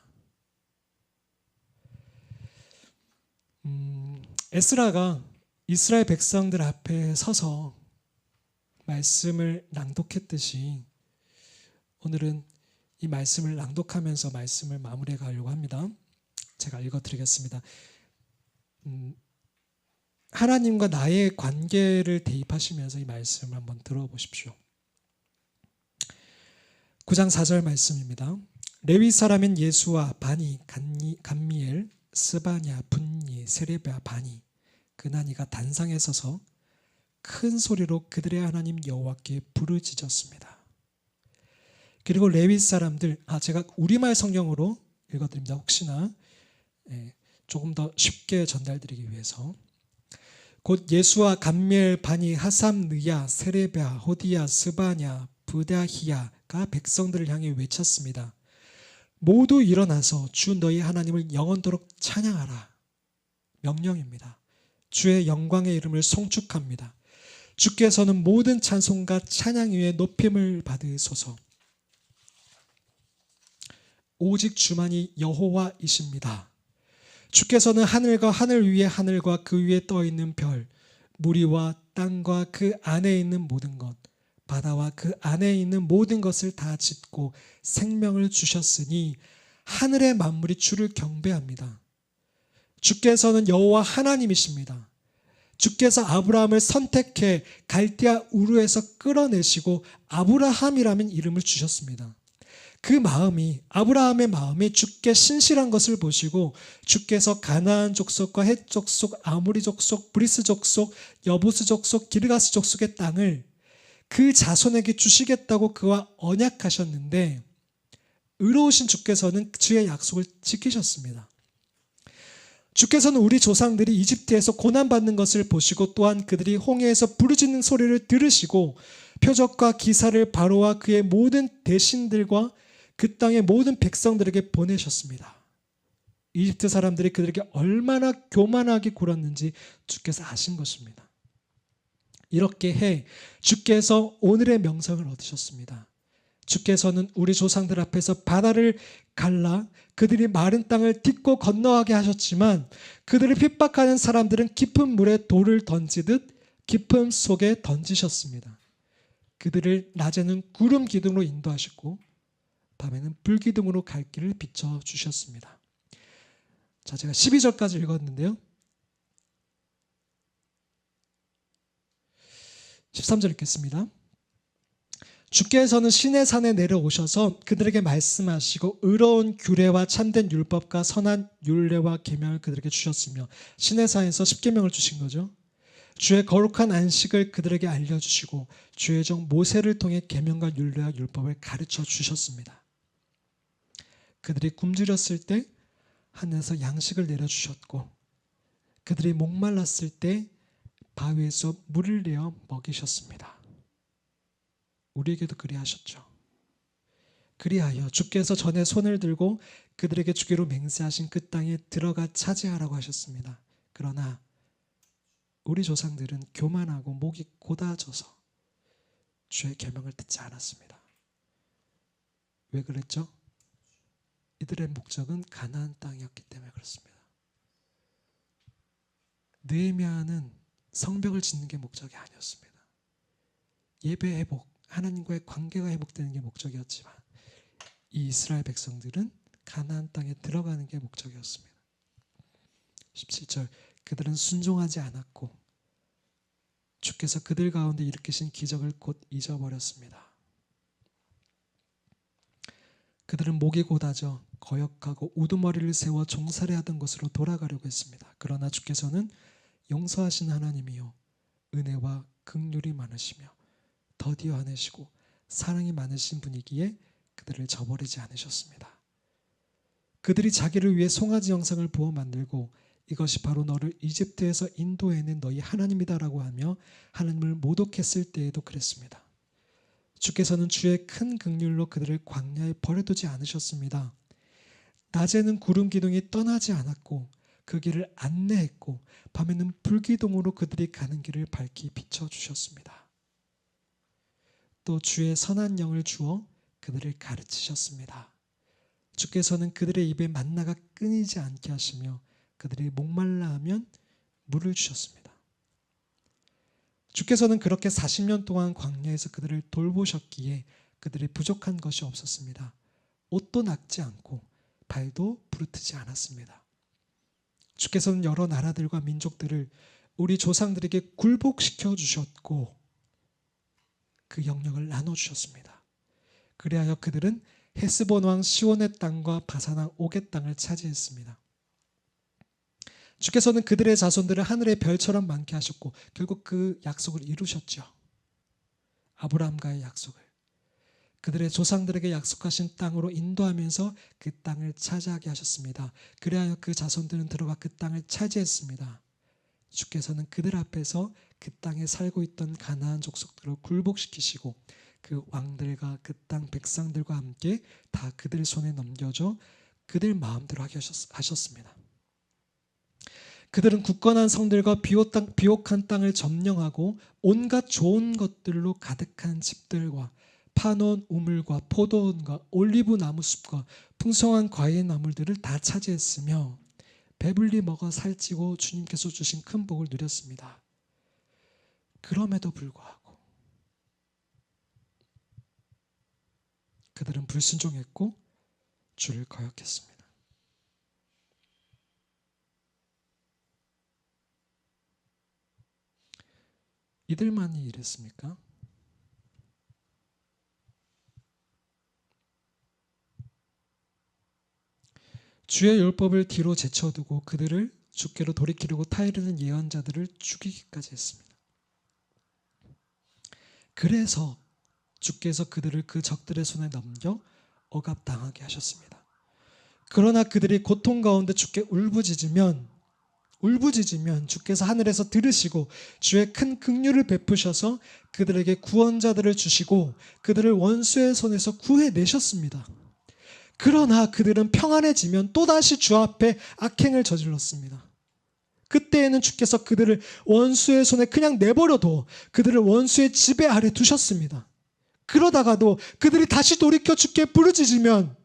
에스라가 이스라엘 백성들 앞에 서서 말씀을 낭독했듯이 오늘은 이 말씀을 낭독하면서 말씀을 마무리해 가려고 합니다. 제가 읽어드리겠습니다. 하나님과 나의 관계를 대입하시면서 이 말씀을 한번 들어보십시오. 9장 4절 말씀입니다. 레위 사람인 예수와 바니, 감미엘, 스바냐, 분니, 세레비아, 바니, 그나니가 단상에 서서 큰 소리로 그들의 하나님 여호와께 부르짖었습니다. 그리고 레위 사람들, 제가 우리말 성경으로 읽어드립니다. 혹시나 조금 더 쉽게 전달드리기 위해서. 곧 예수와 감미엘, 바니, 하삼, 느야, 세레비아, 호디야, 스바냐, 부다히야가 백성들을 향해 외쳤습니다. 모두 일어나서 주 너희 하나님을 영원토록 찬양하라. 명령입니다. 주의 영광의 이름을 송축합니다. 주께서는 모든 찬송과 찬양 위에 높임을 받으소서. 오직 주만이 여호와이십니다. 주께서는 하늘과 하늘 위에 하늘과 그 위에 떠 있는 별, 무리와 땅과 그 안에 있는 모든 것, 바다와 그 안에 있는 모든 것을 다 짓고 생명을 주셨으니 하늘의 만물이 주를 경배합니다. 주께서는 여호와 하나님이십니다. 주께서 아브라함을 선택해 갈대아 우르에서 끌어내시고 아브라함이라는 이름을 주셨습니다. 그 마음이, 아브라함의 마음이 주께 신실한 것을 보시고 주께서 가나안 족속과 헷 족속, 아모리 족속, 브리스 족속, 여부스 족속, 기르가스 족속의 땅을 그 자손에게 주시겠다고 그와 언약하셨는데 의로우신 주께서는 주의 약속을 지키셨습니다. 주께서는 우리 조상들이 이집트에서 고난받는 것을 보시고 또한 그들이 홍해에서 부르짖는 소리를 들으시고 표적과 기사를 바로와 그의 모든 대신들과 그 땅의 모든 백성들에게 보내셨습니다. 이집트 사람들이 그들에게 얼마나 교만하게 굴었는지 주께서 아신 것입니다. 이렇게 해 주께서 오늘의 명성을 얻으셨습니다. 주께서는 우리 조상들 앞에서 바다를 갈라 그들이 마른 땅을 딛고 건너가게 하셨지만 그들을 핍박하는 사람들은 깊은 물에 돌을 던지듯 깊음 속에 던지셨습니다. 그들을 낮에는 구름 기둥으로 인도하시고 밤에는 불 기둥으로 갈 길을 비춰주셨습니다. 자, 제가 12절까지 읽었는데요. 13절 읽겠습니다. 주께서는 시내산에 내려오셔서 그들에게 말씀하시고 의로운 규례와 참된 율법과 선한 율례와 계명을 그들에게 주셨으며, 시내산에서 십계명을 주신 거죠. 주의 거룩한 안식을 그들에게 알려주시고 주의 종 모세를 통해 계명과 율례와 율법을 가르쳐 주셨습니다. 그들이 굶주렸을 때 하늘에서 양식을 내려주셨고 그들이 목말랐을 때 바위에서 물을 내어 먹이셨습니다. 우리에게도 그리하셨죠. 그리하여 주께서 전에 손을 들고 그들에게 주기로 맹세하신 그 땅에 들어가 차지하라고 하셨습니다. 그러나 우리 조상들은 교만하고 목이 곧아져서 주의 계명을 듣지 않았습니다. 왜 그랬죠? 이들의 목적은 가나안 땅이었기 때문에 그렇습니다. 느헤미야는 성벽을 짓는 게 목적이 아니었습니다. 예배 회복, 하나님과의 관계가 회복되는 게 목적이었지만 이 이스라엘 백성들은 가나안 땅에 들어가는 게 목적이었습니다. 17절 그들은 순종하지 않았고 주께서 그들 가운데 일으키신 기적을 곧 잊어버렸습니다. 그들은 목이 곧아져 거역하고 우두머리를 세워 종살이 하던 곳으로 돌아가려고 했습니다. 그러나 주께서는 용서하신 하나님이요 은혜와 긍휼이 많으시며 더디어 하시고 사랑이 많으신 분이기에 그들을 저버리지 않으셨습니다. 그들이 자기를 위해 송아지 형상을 부어 만들고 이것이 바로 너를 이집트에서 인도해낸 너희 하나님이다라고 하며 하나님을 모독했을 때에도 그랬습니다. 주께서는 주의 큰 긍휼로 그들을 광야에 버려두지 않으셨습니다. 낮에는 구름 기둥이 떠나지 않았고 그 길을 안내했고 밤에는 불기둥으로 그들이 가는 길을 밝히 비춰주셨습니다. 또 주의 선한 영을 주어 그들을 가르치셨습니다. 주께서는 그들의 입에 만나가 끊이지 않게 하시며 그들이 목말라 하면 물을 주셨습니다. 주께서는 그렇게 40년 동안 광야에서 그들을 돌보셨기에 그들이 부족한 것이 없었습니다. 옷도 낙지 않고 발도 부르트지 않았습니다. 주께서는 여러 나라들과 민족들을 우리 조상들에게 굴복시켜 주셨고 그 영역을 나눠주셨습니다. 그리하여 그들은 헤스본 왕 시온의 땅과 바산 왕 옥의 땅을 차지했습니다. 주께서는 그들의 자손들을 하늘의 별처럼 많게 하셨고 결국 그 약속을 이루셨죠. 아브라함과의 약속을 그들의 조상들에게 약속하신 땅으로 인도하면서 그 땅을 차지하게 하셨습니다. 그리하여 그 자손들은 들어가 그 땅을 차지했습니다. 주께서는 그들 앞에서 그 땅에 살고 있던 가나안 족속들을 굴복시키시고 그 왕들과 그 땅 백성들과 함께 다 그들 손에 넘겨줘 그들 마음대로 하게 하셨습니다. 그들은 굳건한 성들과 비옥한 땅을 점령하고 온갖 좋은 것들로 가득한 집들과 파놓은 우물과 포도원과 올리브 나무숲과 풍성한 과일 나물들을 다 차지했으며 배불리 먹어 살찌고 주님께서 주신 큰 복을 누렸습니다. 그럼에도 불구하고 그들은 불순종했고 주를 거역했습니다. 이들만이 이랬습니까? 주의 율법을 뒤로 제쳐두고 그들을 주께로 돌이키려고 타이르는 예언자들을 죽이기까지 했습니다. 그래서 주께서 그들을 그 적들의 손에 넘겨 억압당하게 하셨습니다. 그러나 그들이 고통 가운데 주께 울부짖으면 주께서 하늘에서 들으시고 주의 큰 긍휼을 베푸셔서 그들에게 구원자들을 주시고 그들을 원수의 손에서 구해내셨습니다. 그러나 그들은 평안해지면 또다시 주 앞에 악행을 저질렀습니다. 그때에는 주께서 그들을 원수의 손에 그냥 내버려둬 그들을 원수의 지배 아래 두셨습니다. 그러다가도 그들이 다시 돌이켜 주께 부르짖으면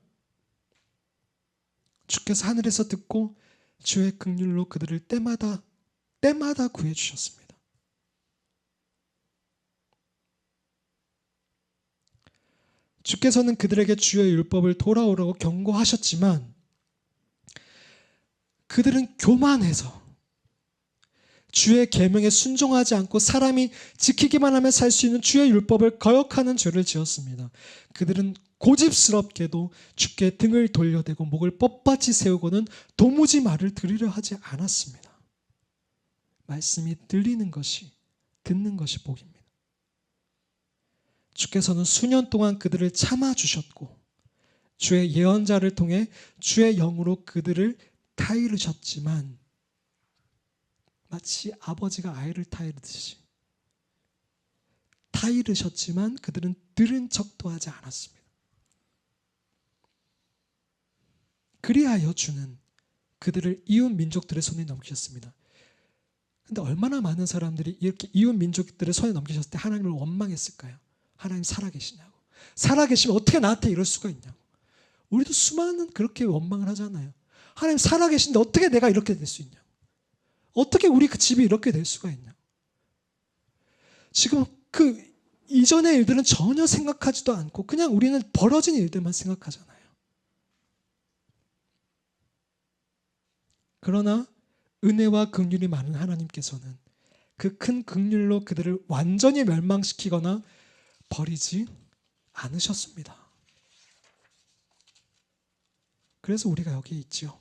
주께서 하늘에서 듣고 주의 긍휼로 그들을 때마다 구해주셨습니다. 주께서는 그들에게 주의 율법을 돌아오라고 경고하셨지만 그들은 교만해서 주의 계명에 순종하지 않고 사람이 지키기만 하면 살 수 있는 주의 율법을 거역하는 죄를 지었습니다. 그들은 고집스럽게도 주께 등을 돌려대고 목을 뻣뻣이 세우고는 도무지 말을 들으려 하지 않았습니다. 말씀이 들리는 것이, 듣는 것이 복입니다. 주께서는 수년 동안 그들을 참아주셨고 주의 예언자를 통해 주의 영으로 그들을 타이르셨지만 마치 아버지가 아이를 타이르듯이 타이르셨지만 그들은 들은 척도 하지 않았습니다. 그리하여 주는 그들을 이웃 민족들의 손에 넘기셨습니다. 근데 얼마나 많은 사람들이 이렇게 이웃 민족들의 손에 넘기셨을 때 하나님을 원망했을까요? 하나님 살아계시냐고. 살아계시면 어떻게 나한테 이럴 수가 있냐고. 우리도 수많은 그렇게 원망을 하잖아요. 하나님 살아계신데 어떻게 내가 이렇게 될 수 있냐고. 어떻게 우리 그 집이 이렇게 될 수가 있냐고. 지금 그 이전의 일들은 전혀 생각하지도 않고 그냥 우리는 벌어진 일들만 생각하잖아요. 그러나 은혜와 긍휼이 많은 하나님께서는 그 큰 긍휼로 그들을 완전히 멸망시키거나 버리지 않으셨습니다. 그래서 우리가 여기 있죠.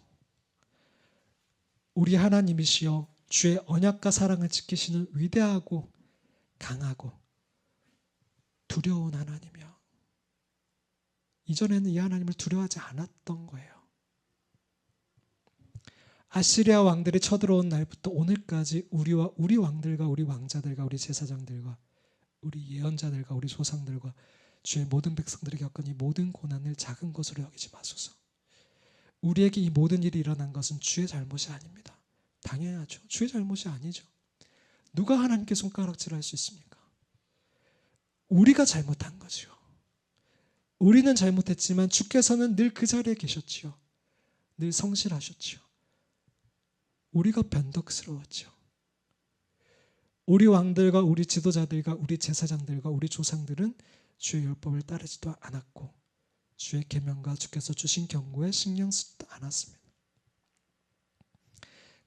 우리 하나님이시여 주의 언약과 사랑을 지키시는 위대하고 강하고 두려운 하나님이여. 이전에는 이 하나님을 두려워하지 않았던 거예요. 아시리아 왕들이 쳐들어온 날부터 오늘까지 우리와 우리 왕들과 우리 왕자들과 우리 제사장들과 우리 예언자들과 우리 조상들과 주의 모든 백성들이 겪은 이 모든 고난을 작은 것으로 여기지 마소서. 우리에게 이 모든 일이 일어난 것은 주의 잘못이 아닙니다. 당연하죠. 주의 잘못이 아니죠. 누가 하나님께 손가락질할 수 있습니까? 우리가 잘못한 거죠. 우리는 잘못했지만 주께서는 늘 그 자리에 계셨지요. 늘 성실하셨지요. 우리가 변덕스러웠죠. 우리 왕들과 우리 지도자들과 우리 제사장들과 우리 조상들은 주의 율법을 따르지도 않았고 주의 계명과 주께서 주신 경고에 신경 쓰지도 않았습니다.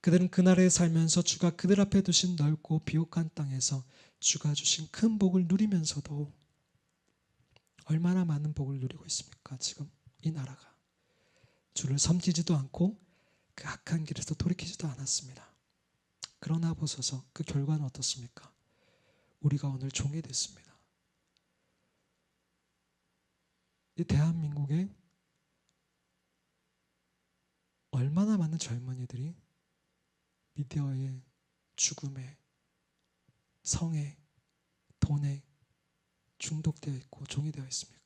그들은 그날에 살면서 주가 그들 앞에 두신 넓고 비옥한 땅에서 주가 주신 큰 복을 누리면서도 얼마나 많은 복을 누리고 있습니까? 지금 이 나라가 주를 섬기지도 않고 그 악한 길에서 돌이키지도 않았습니다. 그러나 보소서 그 결과는 어떻습니까? 우리가 오늘 종이 됐습니다. 이 대한민국에 얼마나 많은 젊은이들이 미디어에 죽음에 성에 돈에 중독되어 있고 종이 되어 있습니까?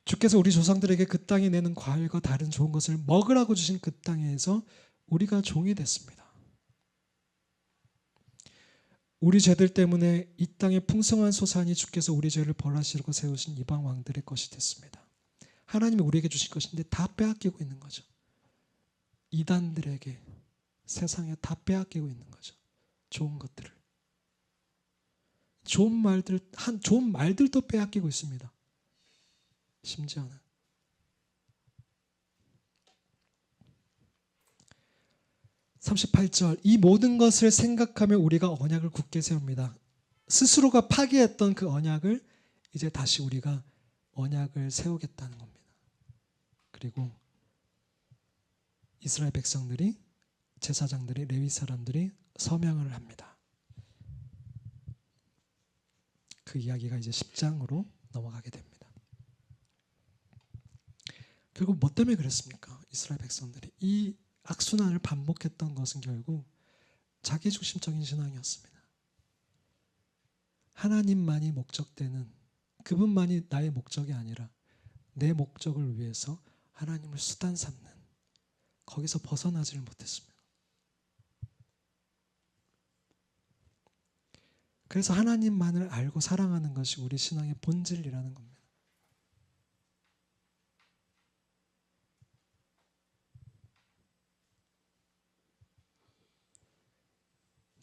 주께서 우리 조상들에게 그 땅이 내는 과일과 다른 좋은 것을 먹으라고 주신 그 땅에서 우리가 종이 됐습니다. 우리 죄들 때문에 이 땅의 풍성한 소산이 주께서 우리 죄를 벌하시려고 세우신 이방 왕들의 것이 됐습니다. 하나님이 우리에게 주신 것인데 다 빼앗기고 있는 거죠. 이단들에게 세상에 다 빼앗기고 있는 거죠. 좋은 것들을. 좋은 말들도 빼앗기고 있습니다. 심지어는 38절 이 모든 것을 생각하며 우리가 언약을 굳게 세웁니다. 스스로가 파기했던 그 언약을 이제 다시 우리가 언약을 세우겠다는 겁니다. 그리고 이스라엘 백성들이 제사장들이 레위 사람들이 서명을 합니다. 그 이야기가 이제 10장으로 넘어가게 됩니다. 결국 뭐 때문에 그랬습니까? 이스라엘 백성들이 이 악순환을 반복했던 것은 결국 자기중심적인 신앙이었습니다. 하나님만이 목적되는 그분만이 나의 목적이 아니라 내 목적을 위해서 하나님을 수단 삼는 거기서 벗어나지를 못했습니다. 그래서 하나님만을 알고 사랑하는 것이 우리 신앙의 본질이라는 겁니다.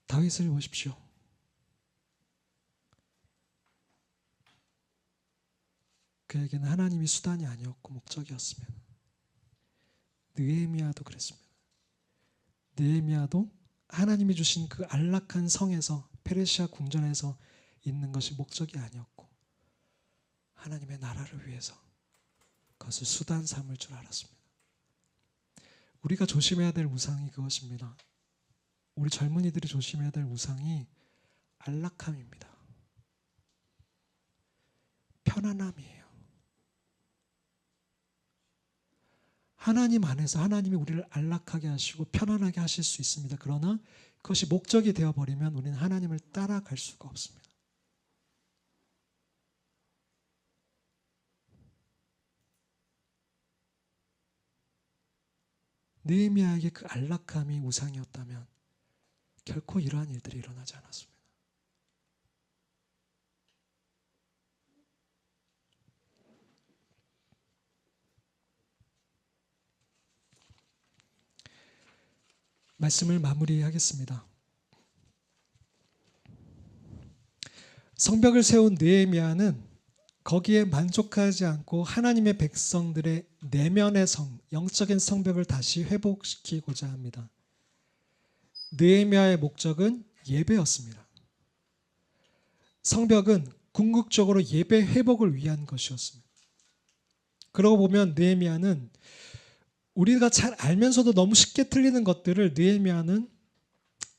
다윗을 보십시오. 그에게는 하나님이 수단이 아니었고 목적이었습니다. 느헤미야도 그랬습니다. 느헤미야도 하나님이 주신 그 안락한 성에서 페르시아 궁전에서 있는 것이 목적이 아니었고 하나님의 나라를 위해서 그것을 수단 삼을 줄 알았습니다. 우리가 조심해야 될 우상이 그것입니다. 우리 젊은이들이 조심해야 될 우상이 안락함입니다. 편안함이에요. 하나님 안에서 하나님이 우리를 안락하게 하시고 편안하게 하실 수 있습니다. 그러나 그것이 목적이 되어버리면 우리는 하나님을 따라갈 수가 없습니다. 느헤미야에게 그 안락함이 우상이었다면 결코 이러한 일들이 일어나지 않았습니다. 말씀을 마무리하겠습니다. 성벽을 세운 느헤미야는 거기에 만족하지 않고 하나님의 백성들의 내면의 영적인 성벽을 다시 회복시키고자 합니다. 느헤미야의 목적은 예배였습니다. 성벽은 궁극적으로 예배 회복을 위한 것이었습니다. 그러고 보면 느헤미야는 우리가 잘 알면서도 너무 쉽게 틀리는 것들을 느헤미야는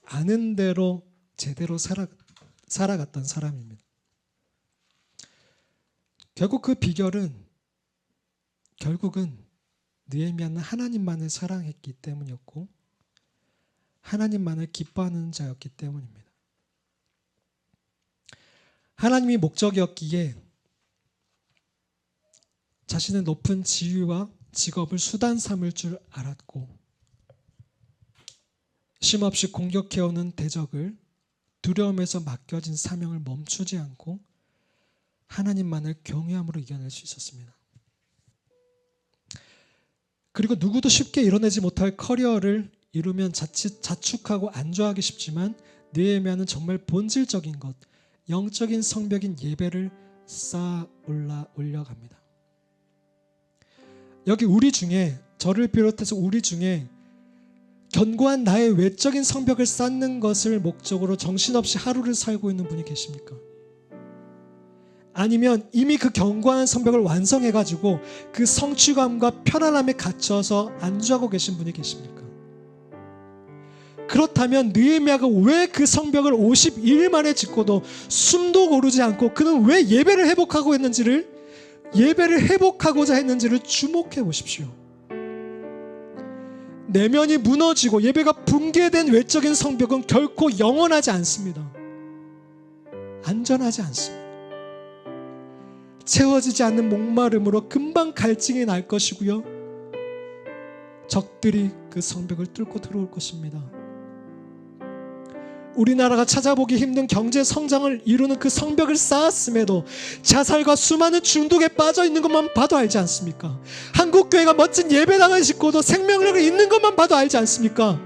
아는 대로 제대로 살아갔던 사람입니다. 결국은 느헤미야는 하나님만을 사랑했기 때문이었고 하나님만을 기뻐하는 자였기 때문입니다. 하나님이 목적이었기에 자신의 높은 지위와 직업을 수단 삼을 줄 알았고 쉼없이 공격해오는 대적을 두려움에서 맡겨진 사명을 멈추지 않고 하나님만을 경외함으로 이겨낼 수 있었습니다. 그리고 누구도 쉽게 이뤄내지 못할 커리어를 이루면 자칫 자축하고 안주하기 쉽지만 느헤미야는 정말 본질적인 것, 영적인 성벽인 예배를 쌓아 올려갑니다. 여기 우리 중에, 저를 비롯해서 우리 중에 견고한 나의 외적인 성벽을 쌓는 것을 목적으로 정신없이 하루를 살고 있는 분이 계십니까? 아니면 이미 그 견고한 성벽을 완성해가지고 그 성취감과 편안함에 갇혀서 안주하고 계신 분이 계십니까? 그렇다면 느헤미야가 왜 그 성벽을 52일 만에 짓고도 숨도 고르지 않고 그는 왜 예배를 회복하고자 했는지를 주목해 보십시오. 내면이 무너지고 예배가 붕괴된 외적인 성벽은 결코 영원하지 않습니다. 안전하지 않습니다. 채워지지 않는 목마름으로 금방 갈증이 날 것이고요. 적들이 그 성벽을 뚫고 들어올 것입니다. 우리나라가 찾아보기 힘든 경제 성장을 이루는 그 성벽을 쌓았음에도 자살과 수많은 중독에 빠져 있는 것만 봐도 알지 않습니까? 한국교회가 멋진 예배당을 짓고도 생명력을 잃는 것만 봐도 알지 않습니까?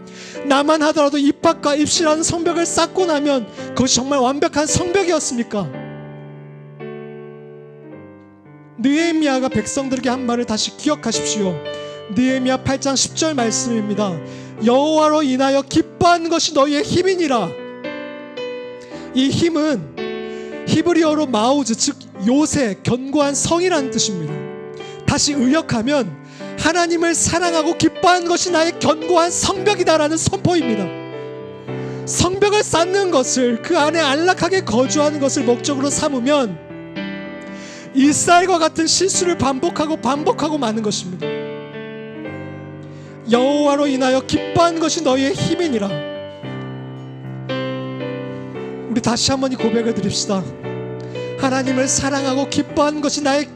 나만 하더라도 입학과 입시라는 성벽을 쌓고 나면 그것이 정말 완벽한 성벽이었습니까? 느헤미야가 백성들에게 한 말을 다시 기억하십시오. 느헤미야 8장 10절 말씀입니다. 여호와로 인하여 기뻐하는 것이 너희의 힘이니라. 이 힘은 히브리어로 마우즈, 즉 요새, 견고한 성이라는 뜻입니다. 다시 의역하면 하나님을 사랑하고 기뻐하는 것이 나의 견고한 성벽이다라는 선포입니다. 성벽을 쌓는 것을, 그 안에 안락하게 거주하는 것을 목적으로 삼으면 이스라엘과 같은 실수를 반복하고 마는 것입니다. 여호와로 인하여 기뻐하는 것이 너희의 힘이니라. 우리 다시 한번 이 고백을 드립시다. 하나님을 사랑하고 기뻐하는 것이 나의